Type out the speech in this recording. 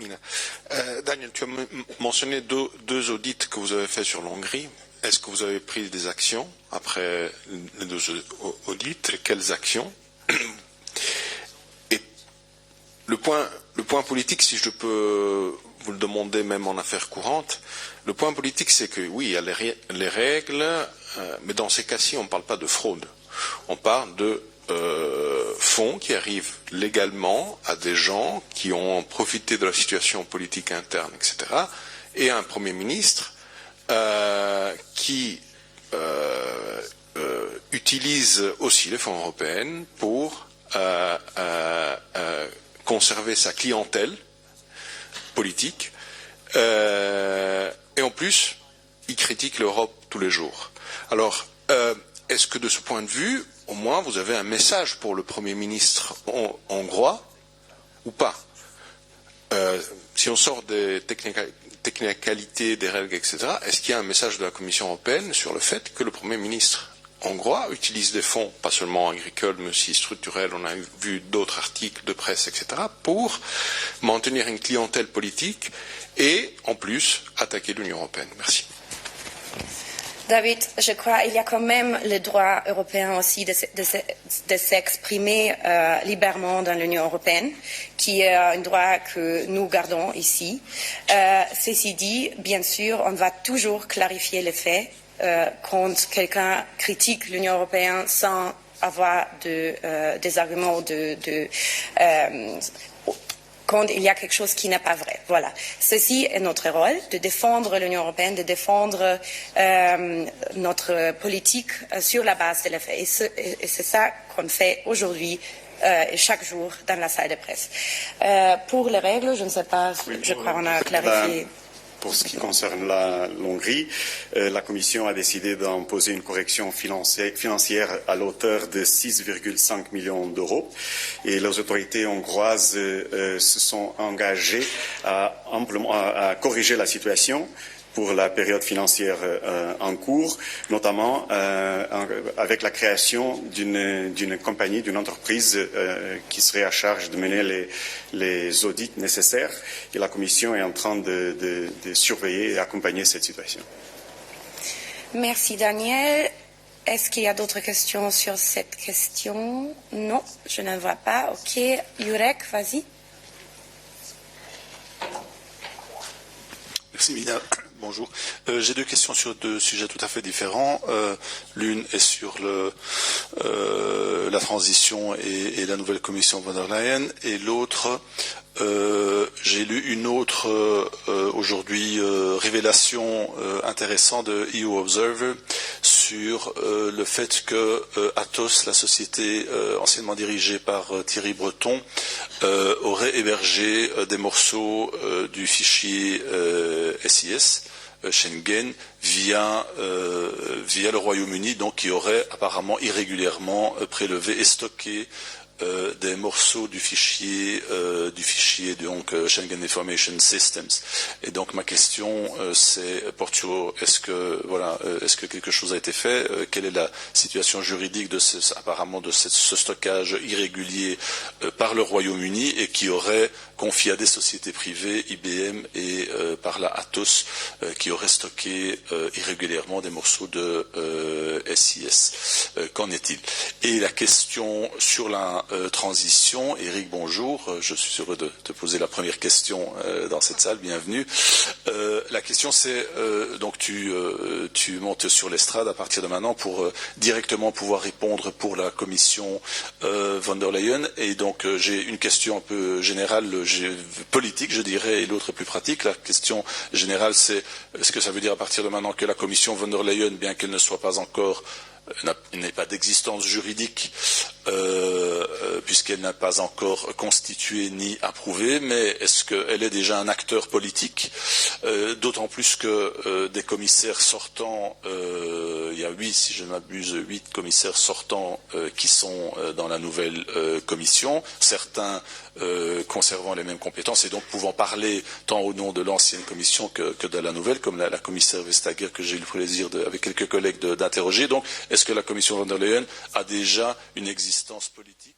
Mina. Daniel, tu as mentionné deux audits que vous avez faits sur l'Hongrie. Est-ce que vous avez pris des actions après les deux audits et quelles actions? Et le point politique, si je peux vous le demander même en affaires courantes, le point politique c'est que oui, il y a les règles, mais dans ces cas-ci, on ne parle pas de fraude. On parle de fonds qui arrivent légalement à des gens qui ont profité de la situation politique interne, etc. Et un Premier ministre qui utilise aussi les fonds européens pour conserver sa clientèle politique. Et en plus, il critique l'Europe tous les jours. Alors, est-ce que de ce point de vue, au moins, vous avez un message pour le Premier ministre hongrois ou pas? Si on sort des technicalités, des règles, etc., est-ce qu'il y a un message de la Commission européenne sur le fait que le Premier ministre hongrois utilise des fonds, pas seulement agricoles, mais aussi structurels, on a vu d'autres articles de presse, etc., pour maintenir une clientèle politique et, en plus, attaquer l'Union européenne? Merci. David, je crois qu'il y a quand même le droit européen aussi de s'exprimer librement dans l'Union européenne, qui est un droit que nous gardons ici. Ceci dit, bien sûr, on va toujours clarifier les faits quand quelqu'un critique l'Union européenne sans avoir des arguments quand il y a quelque chose qui n'est pas vrai. Voilà. Ceci est notre rôle, de défendre l'Union européenne, de défendre notre politique sur la base de les faits. Et c'est ça qu'on fait aujourd'hui, chaque jour, dans la salle de presse. Pour les règles, je ne sais pas, oui, je crois qu'on a clarifié. Pour ce qui concerne l'Hongrie, la Commission a décidé d'imposer une correction financière à l'auteur de 6,5 millions d'euros. Et les autorités hongroises se sont engagées à corriger la situation pour la période financière en cours, notamment avec la création d'une compagnie, d'une entreprise qui serait à charge de mener les audits nécessaires. Et la Commission est en train de surveiller et accompagner cette situation. Merci Daniel. Est-ce qu'il y a d'autres questions sur cette question? Non, je ne vois pas. Ok, Jurek, vas-y. Merci Mina. Bonjour. J'ai deux questions sur deux sujets tout à fait différents. L'une est sur la transition et la nouvelle commission von der Leyen, et l'autre, j'ai lu une autre aujourd'hui révélation intéressante de EU Observer sur le fait que Atos, la société anciennement dirigée par Thierry Breton, aurait hébergé des morceaux du fichier SIS Schengen via le Royaume-Uni, donc qui aurait apparemment irrégulièrement prélevé et stocké des morceaux du fichier donc Schengen Information Systems. Et donc ma question porte sur est-ce que quelque chose a été fait, quelle est la situation juridique apparemment de ce stockage irrégulier par le Royaume-Uni et qui aurait confié à des sociétés privées, IBM et par là Atos, qui auraient stocké irrégulièrement des morceaux de SIS. Qu'en est-il? Et la question sur la transition, Eric, bonjour, je suis heureux de te poser la première question dans cette salle, bienvenue. La question c'est, donc tu montes sur l'estrade à partir de maintenant pour directement pouvoir répondre pour la commission von der Leyen, et donc j'ai une question un peu générale, politique je dirais, et l'autre plus pratique. La question générale c'est, est-ce que ça veut dire à partir de maintenant que la commission von der Leyen, bien qu'elle ne soit pas encore n'ait pas d'existence juridique puisqu'elle n'a pas encore constitué ni approuvé, mais est-ce qu'elle est déjà un acteur politique, d'autant plus que des commissaires sortants, il y a 8, si je ne m'abuse, 8 commissaires sortants qui sont dans la nouvelle commission, certains conservant les mêmes compétences et donc pouvant parler tant au nom de l'ancienne commission que de la nouvelle, comme la commissaire Vestager que j'ai eu le plaisir avec quelques collègues d'interroger. Donc, est-ce que la commission von der Leyen a déjà une existence politique?